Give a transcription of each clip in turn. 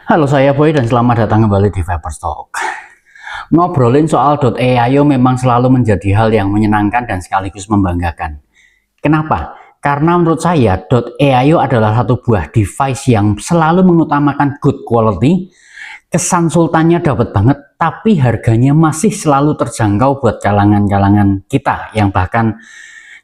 Halo, saya Boy dan selamat datang kembali di Viperstalk. Ngobrolin soal .aio memang selalu menjadi hal yang menyenangkan dan sekaligus membanggakan. Kenapa? Karena menurut saya .aio adalah satu buah device yang selalu mengutamakan good quality, kesan sultannya dapat banget, tapi harganya masih selalu terjangkau buat kalangan-kalangan kita yang bahkan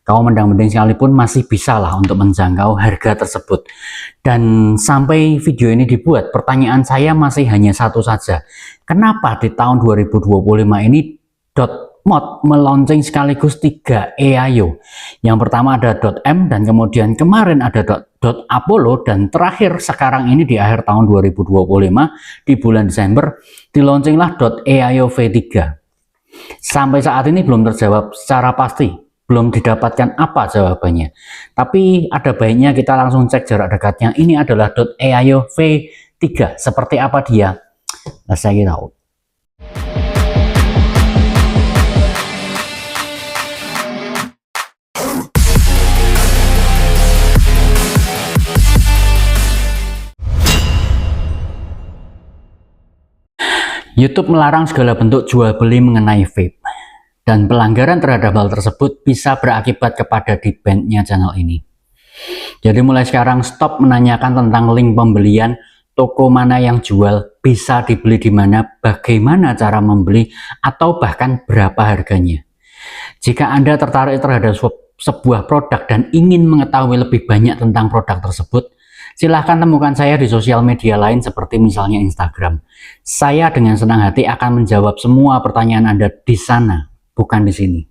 kaum mendang-mending sekalipun masih bisa lah untuk menjangkau harga tersebut. Dan sampai video ini dibuat, pertanyaan saya masih hanya satu saja. Kenapa di tahun 2025 ini .mod meluncing sekaligus 3 aio? Yang pertama ada .m dan kemudian kemarin ada .apollo dan terakhir sekarang ini di akhir tahun 2025 di bulan Desember diluncinglah .aio v3. Sampai saat ini belum terjawab secara pasti. Belum didapatkan apa jawabannya, tapi ada baiknya kita langsung cek jarak dekatnya. Ini adalah .aio v3, seperti apa dia? Let's check it out. YouTube melarang segala bentuk jual beli mengenai vape. Dan pelanggaran terhadap hal tersebut bisa berakibat kepada di-ban-nya channel ini. Jadi mulai sekarang stop menanyakan tentang link pembelian, toko mana yang jual, bisa dibeli di mana, bagaimana cara membeli, atau bahkan berapa harganya. Jika Anda tertarik terhadap sebuah produk dan ingin mengetahui lebih banyak tentang produk tersebut, silahkan temukan saya di sosial media lain seperti misalnya Instagram. Saya dengan senang hati akan menjawab semua pertanyaan Anda di sana, bukan di sini.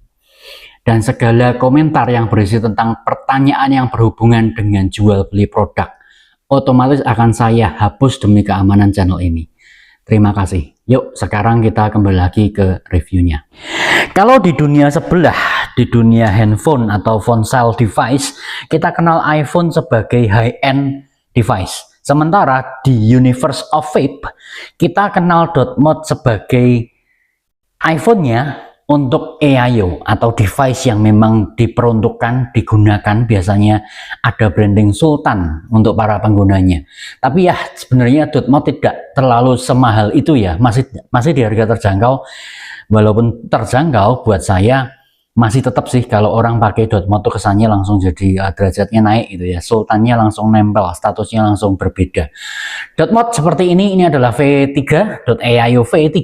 Dan segala komentar yang berisi tentang pertanyaan yang berhubungan dengan jual beli produk otomatis akan saya hapus demi keamanan channel ini. Terima kasih. Yuk sekarang kita kembali lagi ke reviewnya. Kalau di dunia sebelah, di dunia handphone atau phone-style device, kita kenal iPhone sebagai high-end device. Sementara di universe of vape, kita kenal .mod sebagai iPhone-nya untuk aio atau device yang memang diperuntukkan, digunakan, biasanya ada branding sultan untuk para penggunanya. Tapi ya sebenarnya .mod tidak terlalu semahal itu ya, masih di harga terjangkau. Walaupun terjangkau, buat saya masih tetap sih kalau orang pakai .mod tuh kesannya langsung jadi derajatnya naik gitu ya, sultannya langsung nempel, statusnya langsung berbeda. .mod seperti ini adalah V3, .aio V3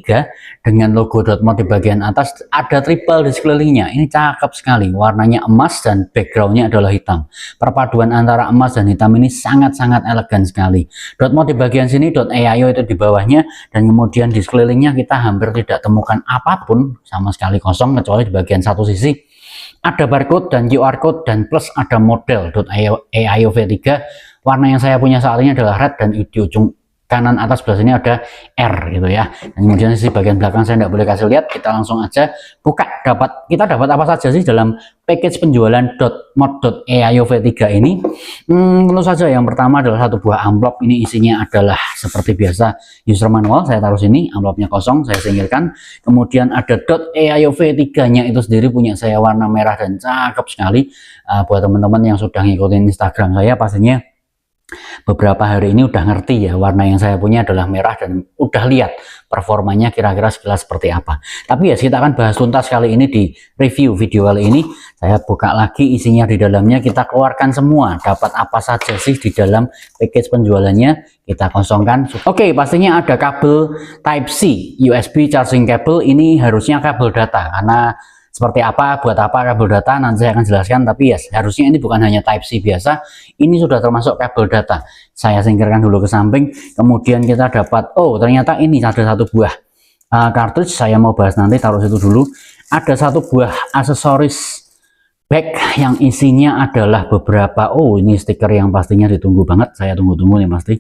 dengan logo .mod di bagian atas, ada triple di sekelilingnya. Ini cakep sekali, warnanya emas dan backgroundnya adalah hitam. Perpaduan antara emas dan hitam ini sangat-sangat elegan sekali. .mod di bagian sini, .aio itu di bawahnya, dan kemudian di sekelilingnya kita hampir tidak temukan apapun, sama sekali kosong, kecuali di bagian satu sisi ada barcode dan QR code dan plus ada model .aio v3. Warna yang saya punya saat ini adalah red dan di ujung kanan atas sebelah sini ada R gitu ya. Dan kemudian sisi bagian belakang saya tidak boleh kasih lihat, kita langsung aja buka. Kita dapat apa saja sih dalam package penjualan .mod .aio v3 ini? Tentu saja yang pertama adalah satu buah amplop. Ini isinya adalah seperti biasa user manual, saya taruh sini, amplopnya kosong, saya singkirkan. Kemudian ada .aio v3 nya itu sendiri punya saya warna merah dan cakep sekali. Buat teman-teman yang sudah ngikutin Instagram saya pastinya beberapa hari ini udah ngerti ya, warna yang saya punya adalah merah dan udah lihat performanya kira-kira sekilas seperti apa. Tapi ya kita akan bahas tuntas kali ini di review video kali ini. Saya buka lagi isinya di dalamnya, kita keluarkan semua, dapat apa saja sih di dalam package penjualannya, kita kosongkan. Oke, pastinya ada kabel Type-C USB charging cable. Ini harusnya kabel data, karena seperti apa, buat apa kabel data nanti saya akan jelaskan. Tapi ya harusnya ini bukan hanya Type-C biasa, ini sudah termasuk kabel data. Saya singkirkan dulu ke samping. Kemudian kita dapat, oh ternyata ini ada satu buah cartridge. Saya mau bahas nanti, taruh situ dulu. Ada satu buah aksesoris bag yang isinya adalah beberapa, oh ini stiker yang pastinya ditunggu banget, saya tunggu-tunggu nih pasti,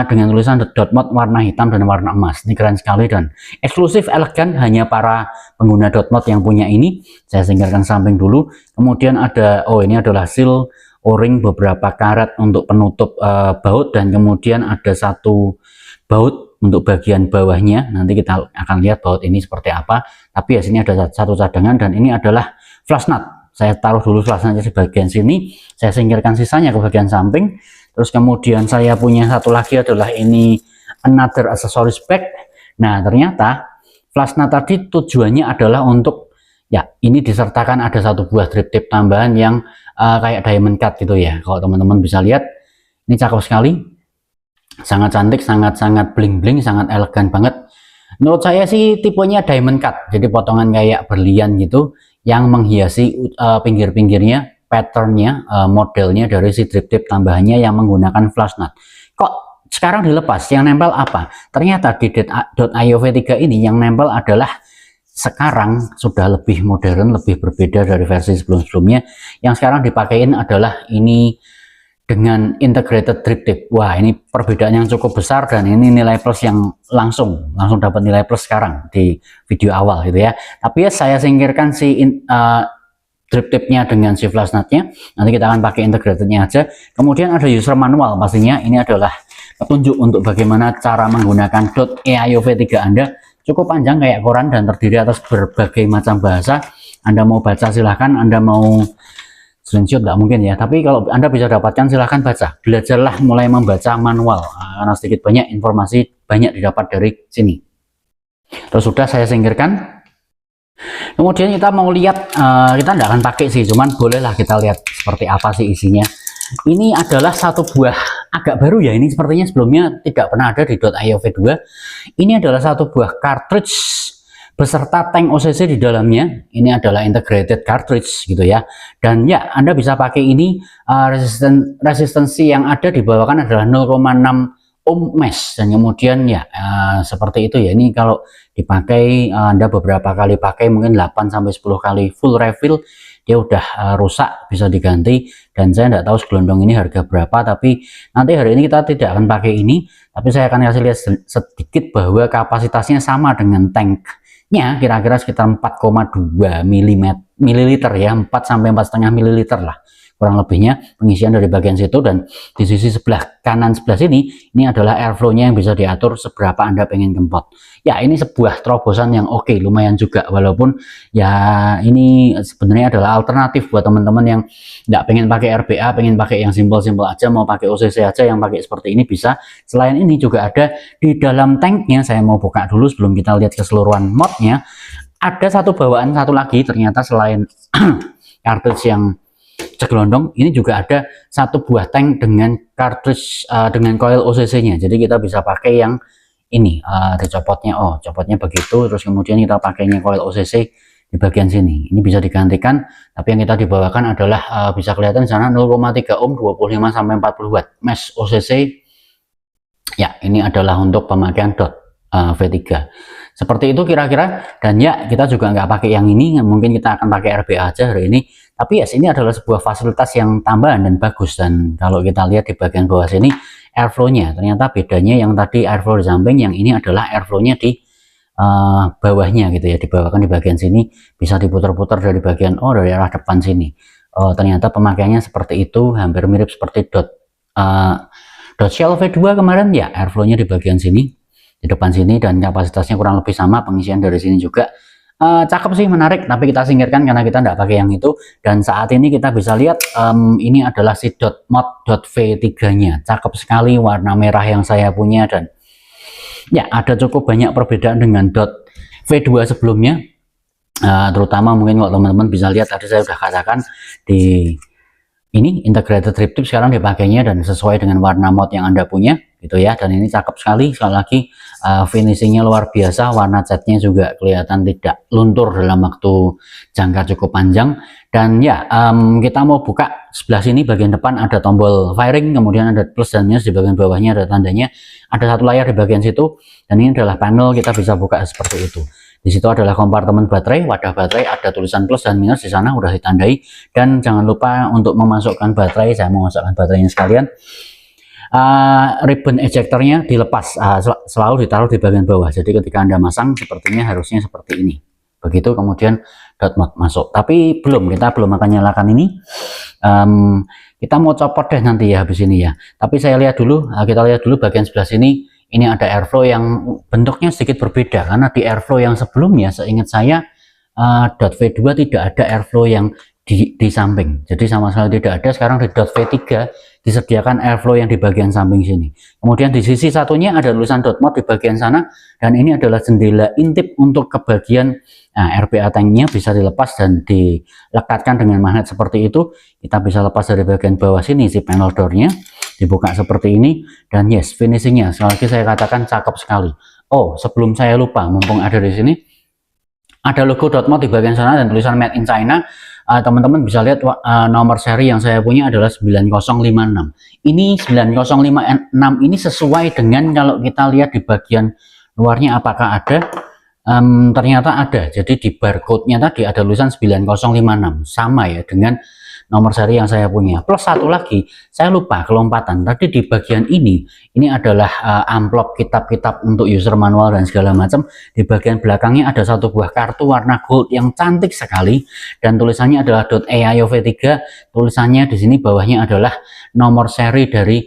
dengan tulisan .mod warna hitam dan warna emas. Ini keren sekali dan eksklusif, elegan, hanya para pengguna .mod yang punya ini. Saya singkirkan samping dulu. Kemudian ada, oh ini adalah seal o-ring beberapa karet untuk penutup baut, dan kemudian ada satu baut untuk bagian bawahnya. Nanti kita akan lihat baut ini seperti apa, tapi ya sini ada satu cadangan, dan ini adalah flash nut. Saya taruh dulu flash-nya di bagian sini, saya singkirkan sisanya ke bagian samping. Terus kemudian saya punya satu lagi adalah ini another accessories pack. Nah, ternyata flashna tadi tujuannya adalah untuk, ya, ini disertakan ada satu buah drip tip tambahan yang kayak diamond cut gitu ya. Kalau teman-teman bisa lihat, ini cakep sekali, sangat cantik, sangat bling bling, sangat elegan banget. Menurut saya sih tipenya diamond cut, jadi potongan kayak berlian gitu yang menghiasi pinggir-pinggirnya, patternnya, modelnya dari si drip tip tambahannya yang menggunakan flash nut. Kok sekarang dilepas? Yang nempel apa? Ternyata di .io V3 ini yang nempel adalah sekarang sudah lebih modern, lebih berbeda dari versi sebelum-sebelumnya. Yang sekarang dipakein adalah ini dengan integrated drip tip. Wah, ini perbedaan yang cukup besar, dan ini nilai plus yang langsung dapat nilai plus sekarang di video awal gitu ya. Tapi ya saya singkirkan si drip tipnya dengan si flash nutnya, nanti kita akan pakai integratednya aja. Kemudian ada user manual, pastinya ini adalah petunjuk untuk bagaimana cara menggunakan .io V3 Anda. Cukup panjang kayak koran dan terdiri atas berbagai macam bahasa. Anda mau baca silahkan, Anda mau screenshot nggak mungkin ya, tapi kalau Anda bisa dapatkan silahkan baca, belajarlah mulai membaca manual, karena sedikit banyak informasi banyak didapat dari sini. Terus sudah saya singkirkan. Kemudian kita mau lihat, kita nggak akan pakai sih, cuman bolehlah kita lihat seperti apa sih isinya. Ini adalah satu buah agak baru ya, ini sepertinya sebelumnya tidak pernah ada di .io V2. Ini adalah satu buah cartridge beserta tank OCC di dalamnya. Ini adalah integrated cartridge gitu ya, dan ya Anda bisa pakai ini. Resistensi yang ada dibawakan adalah 0,6 ohm mesh, dan kemudian ya seperti itu ya. Ini kalau dipakai, Anda beberapa kali pakai, mungkin 8-10 kali full refill, dia udah rusak, bisa diganti. Dan saya tidak tahu segelondong ini harga berapa, tapi nanti hari ini kita tidak akan pakai ini, tapi saya akan kasih lihat sedikit bahwa kapasitasnya sama dengan tanknya, kira-kira sekitar 4,2 mililiter ya, 4-4,5 mililiter lah kurang lebihnya pengisian dari bagian situ. Dan di sisi sebelah kanan sebelah sini, ini adalah airflow-nya yang bisa diatur seberapa Anda pengen kempot. Ya, ini sebuah terobosan yang oke, lumayan juga, walaupun ya ini sebenarnya adalah alternatif buat teman-teman yang nggak pengen pakai RBA, pengen pakai yang simpel-simpel aja, mau pakai OCC aja, yang pakai seperti ini bisa. Selain ini juga ada di dalam tanknya, saya mau buka dulu sebelum kita lihat keseluruhan modnya. Ada satu bawaan satu lagi, ternyata selain cartridge yang segelondong, ini juga ada satu buah tank dengan cartridge dengan coil OCC-nya. Jadi kita bisa pakai yang ini, dicopotnya, copotnya begitu, terus kemudian kita pakainya coil OCC di bagian sini. Ini bisa digantikan, tapi yang kita dibawakan adalah bisa kelihatan di sana 0,3 ohm 25-40 watt mesh OCC. Ya, ini adalah untuk pemakaian V3 seperti itu kira-kira. Dan ya, kita juga nggak pakai yang ini, mungkin kita akan pakai RBA aja hari ini. Tapi ya, ini adalah sebuah fasilitas yang tambahan dan bagus. Dan kalau kita lihat di bagian bawah sini, airflow-nya ternyata bedanya, yang tadi airflow di samping, yang ini adalah airflow-nya di bawahnya gitu ya, dibawakan di bagian sini, bisa diputar-putar dari bagian dari arah depan sini. Ternyata pemakaiannya seperti itu, hampir mirip seperti Shell V2 kemarin ya, airflow-nya di bagian sini, di depan sini, dan kapasitasnya kurang lebih sama, pengisian dari sini juga. Cakep sih, menarik, tapi kita singkirkan karena kita tidak pakai yang itu. Dan saat ini kita bisa lihat, ini adalah si mod .v3 nya, cakep sekali, warna merah yang saya punya. Dan ya, ada cukup banyak perbedaan dengan .v2 sebelumnya, terutama mungkin kalau teman-teman bisa lihat, tadi saya sudah katakan di ini integrated drip tip sekarang dipakainya, dan sesuai dengan warna mod yang Anda punya gitu ya. Dan ini cakep sekali, sekali lagi finishingnya luar biasa, warna catnya juga kelihatan tidak luntur dalam waktu jangka cukup panjang. Dan ya, kita mau buka sebelah sini, bagian depan ada tombol firing, kemudian ada plus dan minus, di bagian bawahnya ada tandanya, ada satu layar di bagian situ, dan ini adalah panel, kita bisa buka seperti itu. Di situ adalah kompartemen baterai, wadah baterai, ada tulisan plus dan minus di sana udah ditandai. Dan jangan lupa untuk memasukkan baterai, saya mau masukkan baterainya sekalian. Ribbon ejectornya dilepas, selalu ditaruh di bagian bawah. Jadi ketika Anda masang, sepertinya harusnya seperti ini. Begitu kemudian mod masuk. Tapi kita belum akan nyalakan ini. Kita mau copot deh nanti ya habis ini ya. Tapi saya lihat dulu, kita lihat dulu bagian sebelah sini. Ini ada airflow yang bentuknya sedikit berbeda, karena di airflow yang sebelumnya, seingat saya, .v2 tidak ada airflow yang di samping. Jadi sama sekali tidak ada. Sekarang di .v3 disediakan airflow yang di bagian samping sini. Kemudian di sisi satunya ada tulisan dot mod di bagian sana, dan ini adalah jendela intip untuk ke bagian RPA tanknya bisa dilepas dan dilekatkan dengan magnet seperti itu. Kita bisa lepas dari bagian bawah sini si panel doornya, dibuka seperti ini, dan yes, finishingnya sekali lagi saya katakan cakep sekali. Oh, sebelum saya lupa, mumpung ada di sini, ada logo dot mod di bagian sana dan tulisan made in China. Teman-teman bisa lihat nomor seri yang saya punya adalah 9056. Ini 9056 ini sesuai dengan kalau kita lihat di bagian luarnya apakah ada. Ternyata ada. Jadi di barcode-nya tadi ada tulisan 9056, sama ya dengan nomor seri yang saya punya. Plus satu lagi, saya lupa kelompatan. Tadi di bagian ini adalah amplop kitab-kitab untuk user manual dan segala macam. Di bagian belakangnya ada satu buah kartu warna gold yang cantik sekali, dan tulisannya adalah .AIO V3. Tulisannya di sini bawahnya adalah nomor seri dari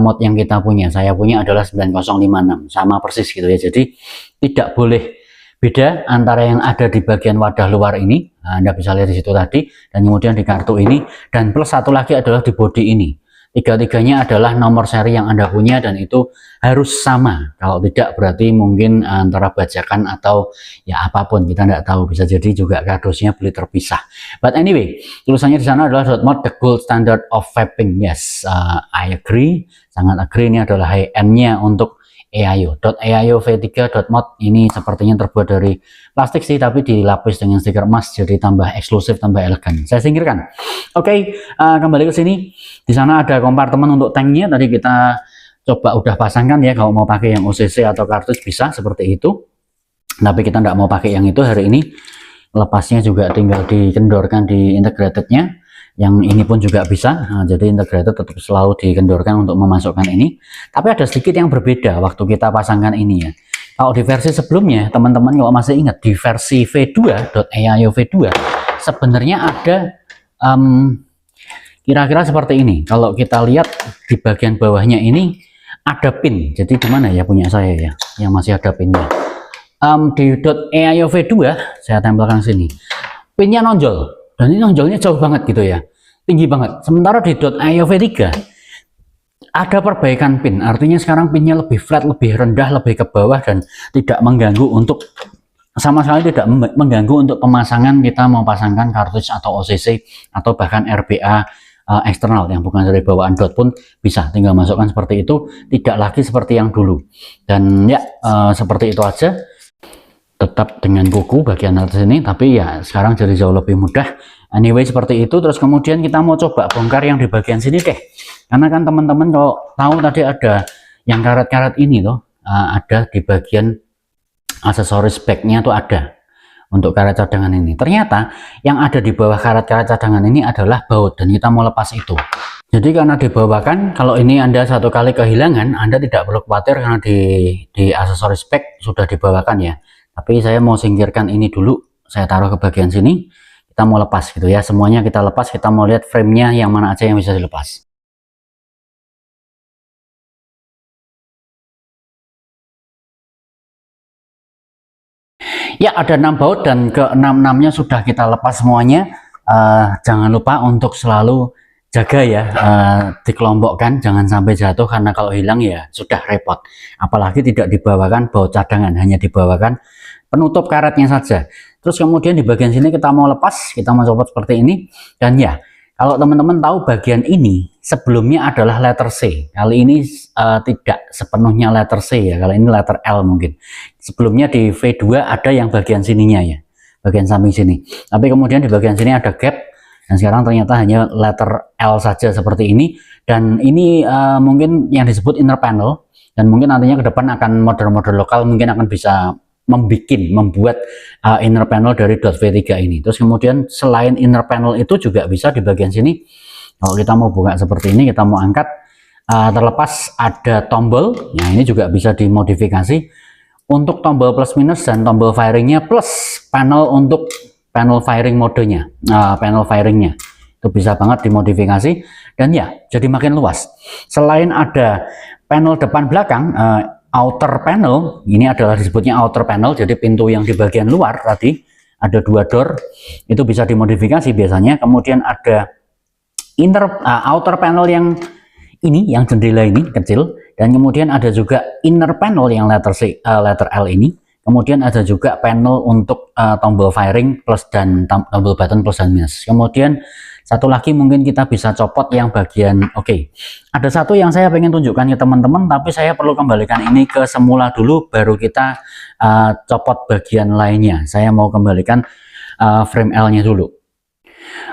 mod yang kita punya. Saya punya adalah 9056, sama persis gitu ya. Jadi tidak boleh beda antara yang ada di bagian wadah luar ini, Anda bisa lihat di situ tadi, dan kemudian di kartu ini, dan plus satu lagi adalah di bodi ini. Tiga-tiganya adalah nomor seri yang Anda punya, dan itu harus sama. Kalau tidak berarti mungkin antara bajakan atau ya apapun, kita tidak tahu, bisa jadi juga kardusnya beli terpisah. But anyway, tulisannya di sana adalah dot mod the gold standard of vaping. Yes, I agree, sangat agree. Ini adalah high end-nya untuk AIO. .AIO V3 .mod ini sepertinya terbuat dari plastik sih, tapi dilapis dengan stiker emas jadi tambah eksklusif, tambah elegan. Saya singkirkan. Oke, kembali ke sini. Di sana ada kompartemen untuk tanknya. Tadi kita coba udah pasangkan ya. Kalau mau pakai yang OCC atau kartus bisa seperti itu. Tapi kita tidak mau pakai yang itu hari ini. Lepasnya juga tinggal dikendorkan di integratednya. Yang ini pun juga bisa, jadi integrated tetap selalu dikendorkan untuk memasukkan ini. Tapi ada sedikit yang berbeda waktu kita pasangkan ini ya. Kalau di versi sebelumnya, teman-teman kalau masih ingat, di versi V2, .AIO V2, sebenarnya ada kira-kira seperti ini. Kalau kita lihat di bagian bawahnya ini ada pin. Jadi gimana ya punya saya ya, yang masih ada pinnya. Di .AIO V2, saya tempelkan sini, pinnya nonjol. Dan ini nonjolnya jauh banget gitu ya, tinggi banget. Sementara di .AIO V3 ada perbaikan pin, artinya sekarang pinnya lebih flat, lebih rendah, lebih ke bawah, dan tidak mengganggu untuk, sama sekali tidak mengganggu untuk pemasangan. Kita mau pasangkan kartus atau OCC atau bahkan RPA eksternal yang bukan dari bawaan dot pun bisa, tinggal masukkan seperti itu, tidak lagi seperti yang dulu. Dan ya seperti itu aja. Tetap dengan buku bagian atas ini, tapi ya sekarang jadi jauh lebih mudah. Anyway seperti itu. Terus kemudian kita mau coba bongkar yang di bagian sini deh, karena kan teman-teman kalau tahu tadi ada yang karet-karet ini tuh, ada di bagian aksesoris backnya tuh ada untuk karet cadangan ini. Ternyata yang ada di bawah karet-karet cadangan ini adalah baut, dan kita mau lepas itu. Jadi karena dibawakan, kalau ini Anda satu kali kehilangan, Anda tidak perlu khawatir karena di aksesoris back sudah dibawakan ya. Tapi saya mau singkirkan ini dulu, saya taruh ke bagian sini. Kita mau lepas gitu ya, semuanya kita lepas. Kita mau lihat framenya yang mana aja yang bisa dilepas. Ya, ada 6 baut dan ke 6-6-nya sudah kita lepas semuanya. Jangan lupa untuk selalu jaga ya, dikelompokkan, jangan sampai jatuh, karena kalau hilang ya sudah repot. Apalagi tidak dibawakan baut cadangan, hanya dibawakan penutup karetnya saja. Terus kemudian di bagian sini kita mau lepas, kita mau copot seperti ini. Dan ya, kalau teman-teman tahu bagian ini sebelumnya adalah letter C. Kali ini tidak sepenuhnya letter C ya, kali ini letter L mungkin. Sebelumnya di V2 ada yang bagian sininya ya, bagian samping sini. Tapi kemudian di bagian sini ada gap, dan sekarang ternyata hanya letter L saja seperti ini. Dan ini mungkin yang disebut inner panel, dan mungkin nantinya ke depan akan model-model lokal mungkin akan bisa membuat inner panel dari .V3 ini. Terus kemudian selain inner panel itu juga bisa di bagian sini, kalau kita mau buka seperti ini, kita mau angkat, terlepas ada tombol. Nah ini juga bisa dimodifikasi untuk tombol plus minus dan tombol firingnya, plus panel untuk panel firing modenya, panel firingnya itu bisa banget dimodifikasi. Dan ya jadi makin luas. Selain ada panel depan belakang, outer panel, ini adalah disebutnya outer panel, jadi pintu yang di bagian luar tadi ada 2 door, itu bisa dimodifikasi biasanya. Kemudian ada outer panel yang ini yang jendela ini kecil, dan kemudian ada juga inner panel yang letter L ini. Kemudian ada juga panel untuk tombol firing plus dan tombol button plus dan minus. Kemudian satu lagi mungkin kita bisa copot yang bagian ada satu yang saya pengen tunjukkan ke teman-teman, tapi saya perlu kembalikan ini ke semula dulu baru kita copot bagian lainnya. Saya mau kembalikan frame L-nya dulu.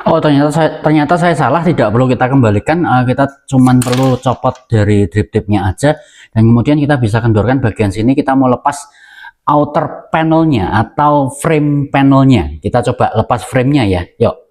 Oh, ternyata saya salah, tidak perlu kita kembalikan, kita cuman perlu copot dari drip tipnya aja, dan kemudian kita bisa kendorkan bagian sini. Kita mau lepas outer panelnya atau frame panelnya. Kita coba lepas framenya ya, yuk.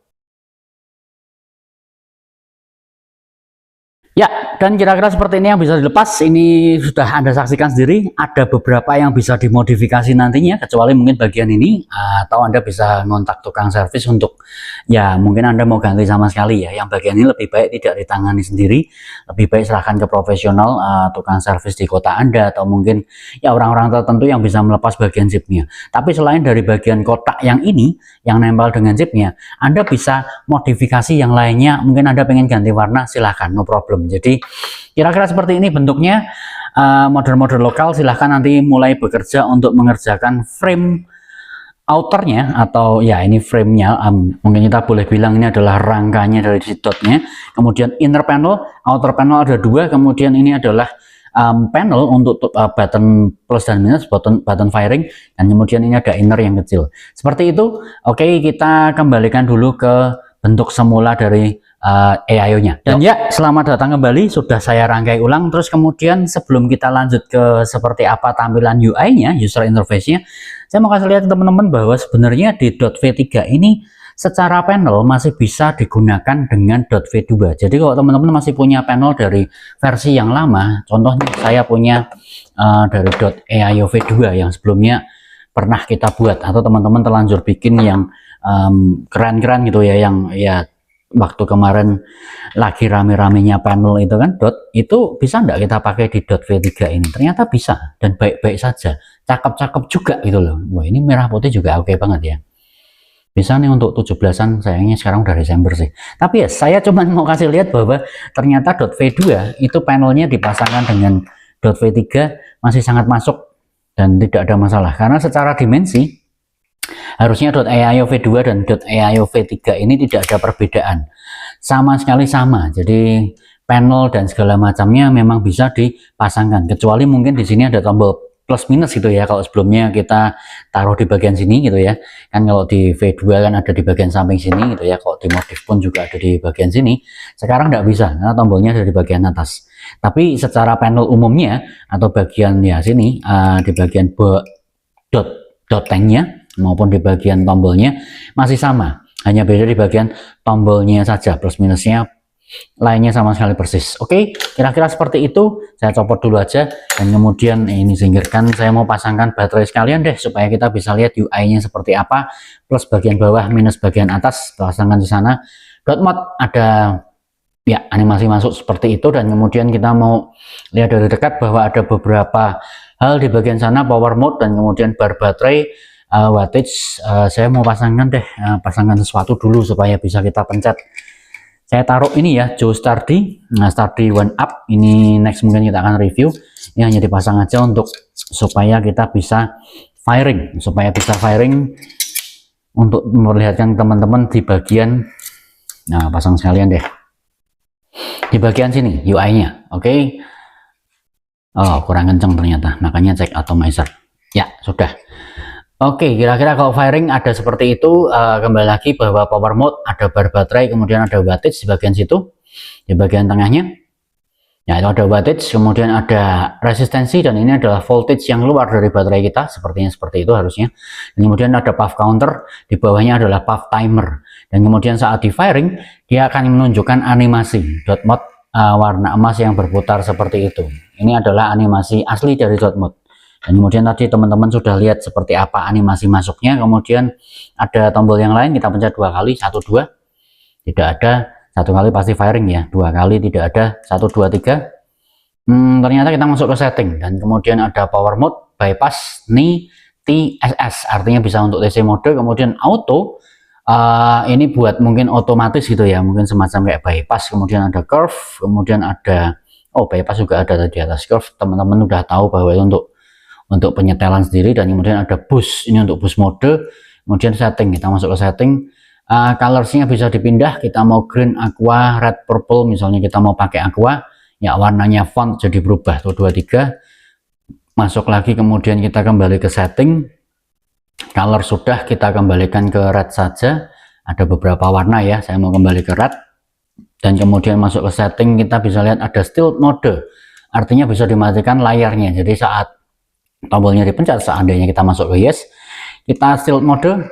Ya, dan kira-kira seperti ini yang bisa dilepas. Ini sudah Anda saksikan sendiri, ada beberapa yang bisa dimodifikasi nantinya, kecuali mungkin bagian ini, atau Anda bisa ngontak tukang servis untuk, ya mungkin Anda mau ganti sama sekali ya. Yang bagian ini lebih baik tidak ditangani sendiri, lebih baik serahkan ke profesional, tukang servis di kota Anda, atau mungkin ya orang-orang tertentu yang bisa melepas bagian chipnya. Tapi selain dari bagian kotak yang ini, yang nempel dengan chipnya, Anda bisa modifikasi yang lainnya. Mungkin Anda pengen ganti warna, silahkan, no problem. Jadi kira-kira seperti ini bentuknya. Model-model lokal silahkan nanti mulai bekerja untuk mengerjakan frame outernya, atau ya ini framenya, mungkin kita boleh bilang ini adalah rangkanya dari si dotnya. Kemudian inner panel, outer panel ada dua. Kemudian ini adalah panel untuk button plus dan minus, button firing, dan kemudian ini ada inner yang kecil seperti itu. Oke, kita kembalikan dulu ke bentuk semula dari AIO-nya. Dan ya, selamat datang kembali. Sudah saya rangkai ulang. Terus kemudian sebelum kita lanjut ke seperti apa tampilan UI-nya, user interface-nya, saya mau kasih lihat teman-teman bahwa sebenarnya di .v3 ini secara panel masih bisa digunakan dengan .v2. Jadi kalau teman-teman masih punya panel dari versi yang lama, contohnya saya punya dari .AIO v2 yang sebelumnya pernah kita buat, atau teman-teman terlanjur bikin yang keren-keren gitu ya, yang ya waktu kemarin lagi rame-ramenya panel itu kan, itu bisa enggak kita pakai di .v3 ini? Ternyata bisa, dan baik-baik saja, cakep-cakep juga gitu loh. Wah, ini merah putih juga oke banget ya. Bisa nih untuk 17-an, sayangnya sekarang udah Desember sih. Tapi ya, saya cuma mau kasih lihat bahwa ternyata .v2 itu panelnya dipasangkan dengan .v3 masih sangat masuk dan tidak ada masalah, karena secara dimensi harusnya .AIO v2 dan .AIO v3 ini tidak ada perbedaan, sama sekali sama. Jadi panel dan segala macamnya memang bisa dipasangkan, kecuali mungkin di sini ada tombol plus minus gitu ya. Kalau sebelumnya kita taruh di bagian sini gitu ya, kan kalau di V2 kan ada di bagian samping sini gitu ya. Kalau di modif pun juga ada di bagian sini. Sekarang nggak bisa karena tombolnya ada di bagian atas. Tapi secara panel umumnya atau bagian ya sini, di bagian dot tanknya maupun di bagian tombolnya masih sama, hanya beda di bagian tombolnya saja, plus minusnya lainnya sama sekali persis. Oke, kira-kira seperti itu. Saya copot dulu aja, dan kemudian ini singkirkan. Saya mau pasangkan baterai sekalian deh, supaya kita bisa lihat UI-nya seperti apa, plus bagian bawah minus bagian atas, pasangkan di sana. .mod ada ya animasi masuk seperti itu, dan kemudian kita mau lihat dari dekat bahwa ada beberapa hal di bagian sana, power mode, dan kemudian bar baterai, wattage. Saya mau pasangkan deh, pasangkan sesuatu dulu supaya bisa kita pencet. Saya taruh ini ya, Joe Stardy, Stardy One Up. Ini next mungkin kita akan review. Ini hanya dipasang aja untuk supaya kita bisa firing, untuk memperlihatkan teman-teman di bagian, nah pasang sekalian deh di bagian sini UI-nya. Oke. Oh, kurang kenceng ternyata, makanya cek atomizer. Ya sudah. Oke, kira-kira kalau firing ada seperti itu. Kembali lagi bahwa power mode ada bar baterai, kemudian ada wattage di bagian situ, di bagian tengahnya. Ya, itu ada wattage, kemudian ada resistensi, dan ini adalah voltage yang keluar dari baterai kita, sepertinya seperti itu harusnya. Dan kemudian ada puff counter, di bawahnya adalah puff timer. Dan kemudian saat di firing, dia akan menunjukkan animasi .mod warna emas yang berputar seperti itu. Ini adalah animasi asli dari .mod. Dan kemudian tadi teman-teman sudah lihat seperti apa animasi masuknya. Kemudian ada tombol yang lain, kita pencet 2 kali, 1, 2, tidak ada. 1 kali pasti firing ya, 2 kali tidak ada, 1, 2, 3. Ternyata kita masuk ke setting, dan kemudian ada power mode, bypass, NI, TSS, artinya bisa untuk TC mode. Kemudian auto, ini buat mungkin otomatis gitu ya, mungkin semacam kayak bypass. Kemudian ada curve, kemudian ada Oh, bypass juga ada di atas curve. Teman-teman udah tahu bahwa itu untuk penyetelan sendiri, dan kemudian ada boost, ini untuk boost mode. Kemudian setting, kita masuk ke setting. Colorsnya bisa dipindah, kita mau green, aqua, red, purple, misalnya kita mau pakai aqua ya, warnanya font jadi berubah tuh 23. Masuk lagi, kemudian kita kembali ke setting, color sudah, kita kembalikan ke red saja. Ada beberapa warna ya, saya mau kembali ke red. Dan kemudian masuk ke setting, kita bisa lihat ada still mode, artinya bisa dimatikan layarnya. Jadi saat tombolnya dipencet, seandainya kita masuk ke yes, kita still mode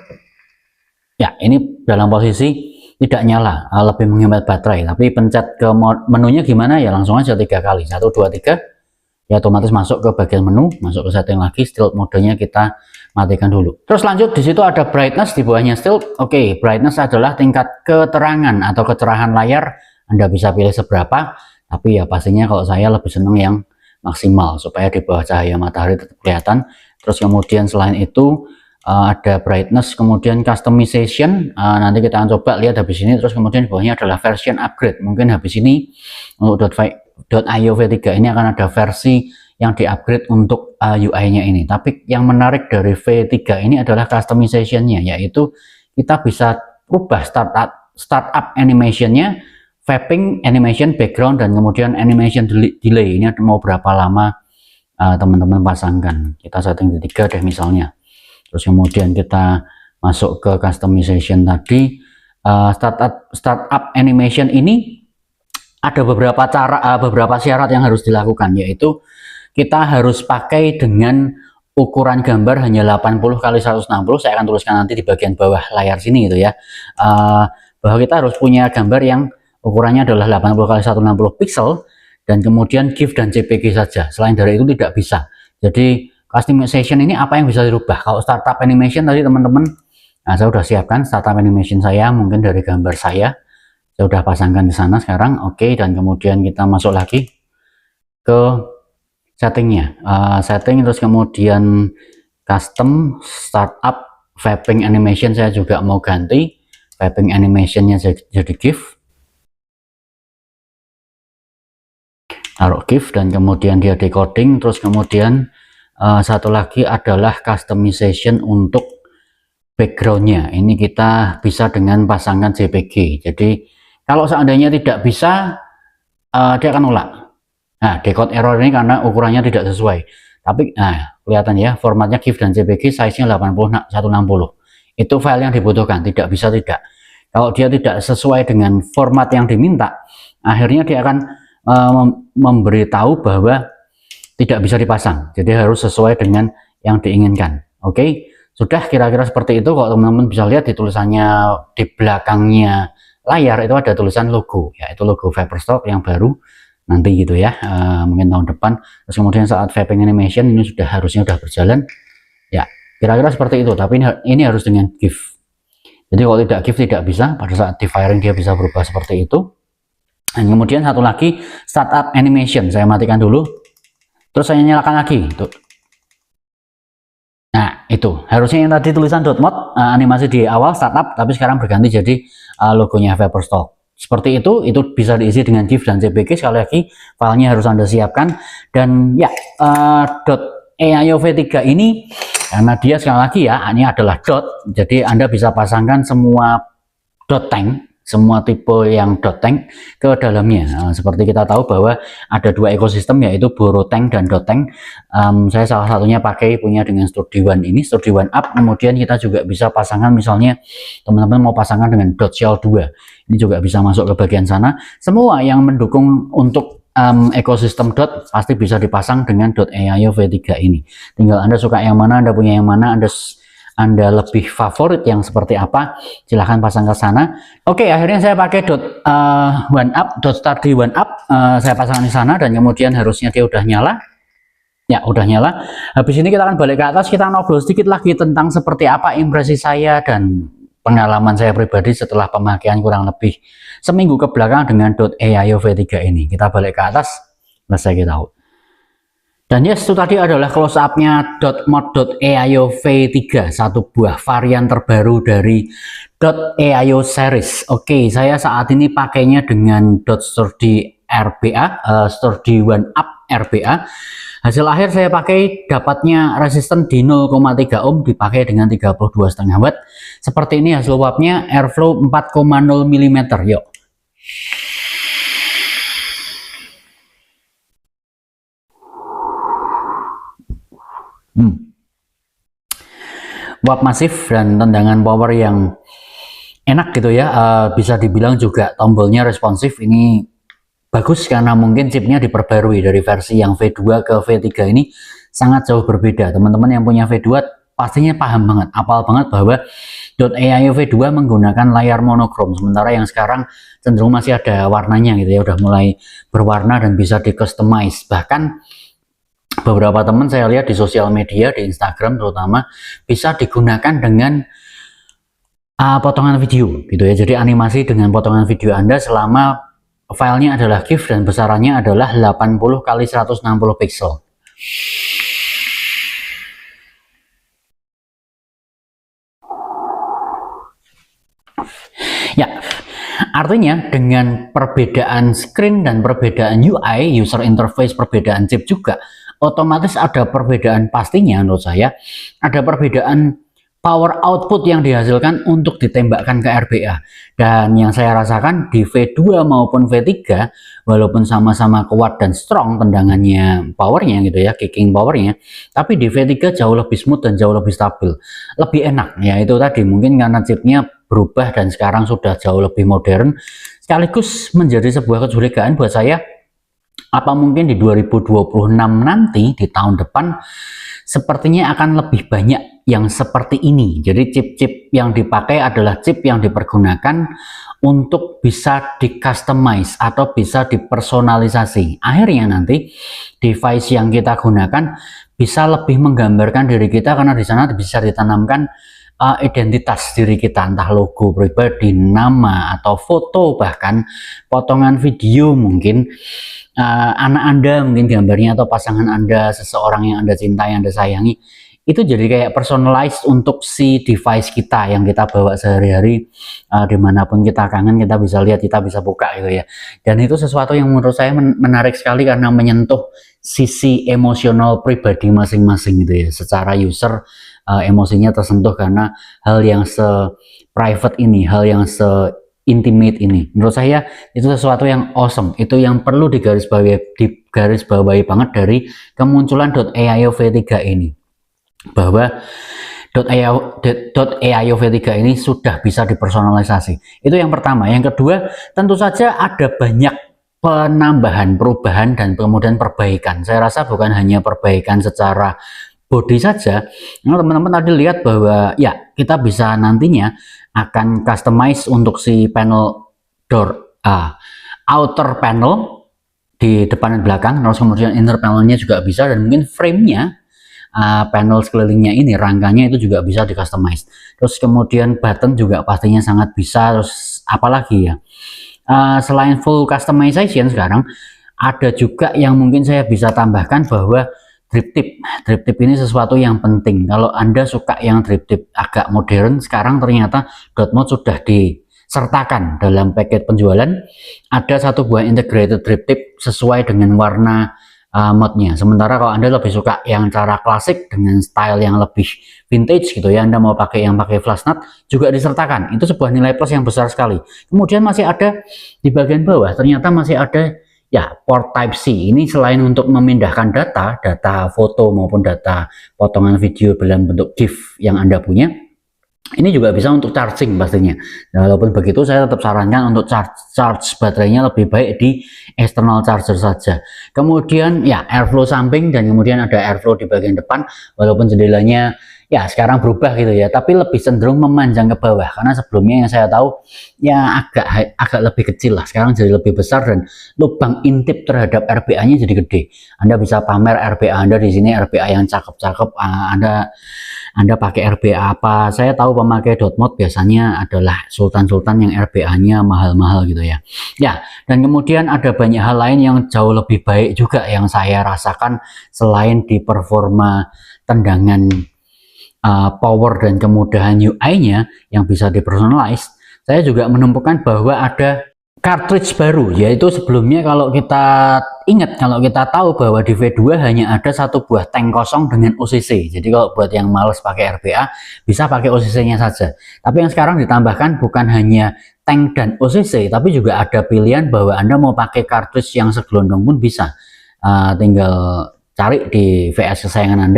ya, ini dalam posisi tidak nyala, lebih menghemat baterai. Tapi pencet ke menunya gimana ya, langsung aja 3 kali, 1 2 3 ya, otomatis masuk ke bagian menu, masuk ke setting lagi, still modenya kita matikan dulu. Terus lanjut, di situ ada brightness di bawahnya still. Oke, brightness adalah tingkat keterangan atau kecerahan layar. Anda bisa pilih seberapa, tapi ya pastinya kalau saya lebih seneng yang maksimal supaya di bawah cahaya matahari tetap kelihatan. Terus kemudian selain itu ada brightness, kemudian customization. Nanti kita akan coba lihat habis ini. Terus kemudian di bawahnya adalah version upgrade. Mungkin habis ini untuk .io V3 ini akan ada versi yang di-upgrade untuk UI-nya ini. Tapi yang menarik dari V3 ini adalah customization-nya, yaitu kita bisa ubah startup animation-nya, flipping animation, background, dan kemudian animation delay. Ini mau berapa lama teman-teman pasangkan. Kita setting di 3 deh misalnya. Terus kemudian kita masuk ke customization tadi. Startup animation ini ada beberapa syarat yang harus dilakukan, yaitu kita harus pakai dengan ukuran gambar hanya 80 kali 160. Saya akan tuliskan nanti di bagian bawah layar sini gitu ya, bahwa kita harus punya gambar yang ukurannya adalah 80 kali 160 pixel, dan kemudian GIF dan JPG saja. Selain dari itu tidak bisa. Jadi customization ini apa yang bisa dirubah? Kalau startup animation tadi teman-teman, saya sudah siapkan startup animation saya, mungkin dari gambar saya sudah pasangkan di sana sekarang. Oke, dan kemudian kita masuk lagi ke settingnya, setting, terus kemudian custom, startup, flipping animation saya juga mau ganti, flipping animationnya jadi GIF, taruh GIF, dan kemudian dia decoding. Terus kemudian satu lagi adalah customization untuk backgroundnya. Ini kita bisa dengan pasangkan JPG. Jadi kalau seandainya tidak bisa, dia akan nolak. Nah, decode error ini karena ukurannya tidak sesuai. Tapi kelihatan ya, formatnya GIF dan JPG, size-nya 80 160. Itu file yang dibutuhkan, tidak bisa tidak. Kalau dia tidak sesuai dengan format yang diminta, akhirnya dia akan memberitahu bahwa tidak bisa dipasang. Jadi harus sesuai dengan yang diinginkan. Oke, sudah kira-kira seperti itu. Kalau teman-teman bisa lihat di tulisannya di belakangnya layar itu ada tulisan logo, yaitu logo Vaporstock yang baru nanti gitu ya, mungkin tahun depan. Terus kemudian saat flipping animation ini harusnya sudah berjalan ya, kira-kira seperti itu. Tapi ini harus dengan GIF. Jadi kalau tidak GIF tidak bisa, pada saat di firing dia bisa berubah seperti itu. Dan kemudian satu lagi startup animation, saya matikan dulu, terus saya nyalakan lagi tuh. Nah itu harusnya yang tadi tulisan .mod animasi di awal startup, tapi sekarang berganti jadi logonya Vaporstock. Seperti itu bisa diisi dengan GIF dan JPG. Sekali lagi filenya harus Anda siapkan. Dan ya, .io V3 ini karena dia sekali lagi ya, ini adalah dot, jadi Anda bisa pasangkan semua .tank, semua tipe yang .tank ke dalamnya. Seperti kita tahu bahwa ada 2 ekosistem, yaitu Borotank dan .tank. Saya salah satunya pakai punya dengan SturdyOne ini, SturdyOne Up. Kemudian kita juga bisa pasangkan, misalnya teman-teman mau pasangkan dengan .shell 2, ini juga bisa masuk ke bagian sana. Semua yang mendukung untuk ekosistem dot pasti bisa dipasang dengan .io V3 ini. Tinggal Anda suka yang mana, Anda punya yang mana, Anda lebih favorit yang seperti apa, silahkan pasang ke sana. Oke, akhirnya saya pakai .SturdyOne Up, saya pasangkan di sana, dan kemudian harusnya dia udah nyala. Ya, udah nyala. Habis ini kita akan balik ke atas, kita ngobrol sedikit lagi tentang seperti apa impresi saya dan pengalaman saya pribadi setelah pemakaian kurang lebih seminggu ke belakang dengan .io V3 ini. Kita balik ke atas, selesai kita out. Dan yes, itu tadi adalah close up-nya .mod.io V3, satu buah varian terbaru dari .io series. Oke, saya saat ini pakainya dengan .sturdy RBA, Sturdy One Up RBA. Hasil akhir saya pakai dapatnya resisten di 0,3 ohm dipakai dengan 32,5 watt. Seperti ini hasil uapnya, airflow 4,0 mm. Yuk. Uap masif dan tendangan power yang enak gitu ya. Bisa dibilang juga tombolnya responsif. Ini bagus karena mungkin chipnya diperbarui dari versi yang V2 ke V3 ini sangat jauh berbeda. Teman-teman yang punya V2 pastinya paham banget, apal banget bahwa .AIO V2 menggunakan layar monokrom, sementara yang sekarang cenderung masih ada warnanya gitu ya, udah mulai berwarna dan bisa di customize. Bahkan beberapa teman saya lihat di sosial media, di Instagram terutama, bisa digunakan dengan potongan video gitu ya. Jadi animasi dengan potongan video Anda selama filenya adalah GIF dan besarannya adalah 80 x 160 pixel. Ya, artinya dengan perbedaan screen dan perbedaan UI, user interface, perbedaan chip juga, otomatis ada perbedaan pastinya menurut saya, ada perbedaan power output yang dihasilkan untuk ditembakkan ke RBA. Dan yang saya rasakan di V2 maupun V3, walaupun sama-sama kuat dan strong tendangannya, powernya gitu ya, kicking powernya, tapi di V3 jauh lebih smooth dan jauh lebih stabil, lebih enak ya. Itu tadi mungkin karena chipnya berubah dan sekarang sudah jauh lebih modern, sekaligus menjadi sebuah kecurigaan buat saya. Apa mungkin di 2026 nanti, di tahun depan, sepertinya akan lebih banyak yang seperti ini. Jadi chip-chip yang dipakai adalah chip yang dipergunakan untuk bisa di customize atau bisa dipersonalisasi. Akhirnya nanti device yang kita gunakan bisa lebih menggambarkan diri kita, karena di sana bisa ditanamkan identitas diri kita, entah logo pribadi, nama, atau foto, bahkan potongan video mungkin. Anak Anda mungkin gambarnya, atau pasangan Anda, seseorang yang Anda cintai, Anda sayangi, itu jadi kayak personalized untuk si device kita yang kita bawa sehari-hari. Dimanapun kita kangen, kita bisa lihat, kita bisa buka gitu ya. Dan itu sesuatu yang menurut saya menarik sekali karena menyentuh sisi emosional pribadi masing-masing gitu ya. Secara user emosinya tersentuh karena hal yang se-private ini, hal yang intimate ini. Menurut saya itu sesuatu yang awesome, itu yang perlu digarisbawahi banget dari kemunculan .AIO V3 ini, bahwa .AIO V3 ini sudah bisa dipersonalisasi. Itu yang pertama. Yang kedua, tentu saja ada banyak penambahan, perubahan, dan kemudian perbaikan. Saya rasa bukan hanya perbaikan secara body saja. Teman-teman tadi lihat bahwa ya kita bisa nantinya akan customize untuk si panel door, outer panel di depan dan belakang, terus kemudian inner panelnya juga bisa, dan mungkin frame-nya, panel sekelilingnya ini, rangkanya itu juga bisa di customize. Terus kemudian button juga pastinya sangat bisa. Terus apalagi ya, selain full customization, sekarang ada juga yang mungkin saya bisa tambahkan bahwa drip tip ini sesuatu yang penting. Kalau Anda suka yang drip tip agak modern, sekarang ternyata Dotmod sudah disertakan dalam paket penjualan. Ada satu buah integrated drip tip sesuai dengan warna modnya. Sementara kalau Anda lebih suka yang cara klasik dengan style yang lebih vintage gitu ya, Anda mau pakai yang pakai flash nut, juga disertakan. Itu sebuah nilai plus yang besar sekali. Kemudian masih ada di bagian bawah, ternyata masih ada ya port Type-C. Ini selain untuk memindahkan data foto maupun data potongan video dalam bentuk GIF yang Anda punya, ini juga bisa untuk charging pastinya. Nah, walaupun begitu, saya tetap sarankan untuk charge baterainya lebih baik di external charger saja. Kemudian ya airflow samping, dan kemudian ada airflow di bagian depan. Walaupun jendelanya ya sekarang berubah gitu ya, tapi lebih cenderung memanjang ke bawah, karena sebelumnya yang saya tahu ya agak lebih kecil lah, sekarang jadi lebih besar, dan lubang intip terhadap RBA-nya jadi gede. Anda bisa pamer RBA Anda di sini, RBA yang cakep-cakep. Anda pakai RBA apa? Saya tahu pemakai Dotmod biasanya adalah sultan-sultan yang RBA-nya mahal-mahal gitu ya. Ya, dan kemudian ada banyak hal lain yang jauh lebih baik juga yang saya rasakan selain di performa tendangan, power, dan kemudahan UI-nya yang bisa dipersonalize. Saya juga menemukan bahwa ada cartridge baru, yaitu sebelumnya kalau kita ingat, kalau kita tahu bahwa di V2 hanya ada satu buah tank kosong dengan OCC. Jadi kalau buat yang males pakai RBA bisa pakai OCC-nya saja. Tapi yang sekarang ditambahkan bukan hanya tank dan OCC, tapi juga ada pilihan bahwa Anda mau pakai cartridge yang segelondong pun bisa. Tinggal cari di VS kesayangan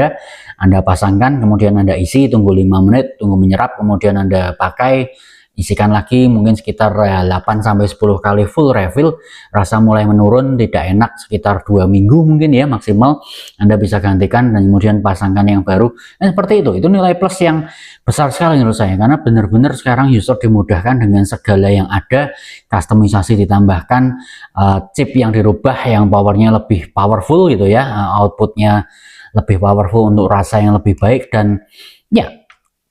Anda pasangkan, kemudian Anda isi, tunggu 5 menit, tunggu menyerap, kemudian Anda pakai, isikan lagi mungkin sekitar 8-10 kali full refill, rasa mulai menurun, tidak enak sekitar 2 minggu mungkin ya maksimal, Anda bisa gantikan dan kemudian pasangkan yang baru. Seperti itu nilai plus yang besar sekali menurut saya, karena benar-benar sekarang user dimudahkan dengan segala yang ada, customisasi ditambahkan, chip yang dirubah yang powernya lebih powerful gitu ya, outputnya lebih powerful untuk rasa yang lebih baik, dan ya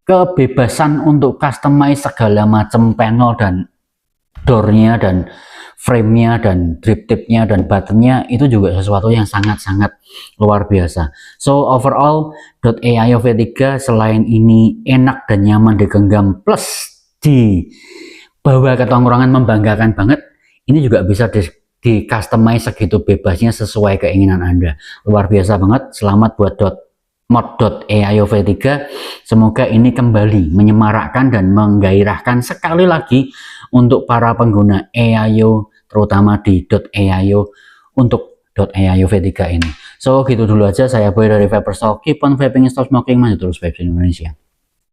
kebebasan untuk customize segala macam panel dan door-nya dan frame-nya dan drip tip-nya dan button-nya, itu juga sesuatu yang sangat-sangat luar biasa. So overall .AIO V3 selain ini enak dan nyaman digenggam plus dibawa ke tongkrongan membanggakan banget, ini juga bisa di customize segitu bebasnya sesuai keinginan Anda. Luar biasa banget. Selamat buat mod.AIO V3. Semoga ini kembali menyemarakkan dan menggairahkan sekali lagi untuk para pengguna AIO, terutama di .AIO untuk .AIO V3 ini. So gitu dulu aja, saya Boy dari Vapor Stop. Keep on vaping, stop smoking, maju terus vape Indonesia.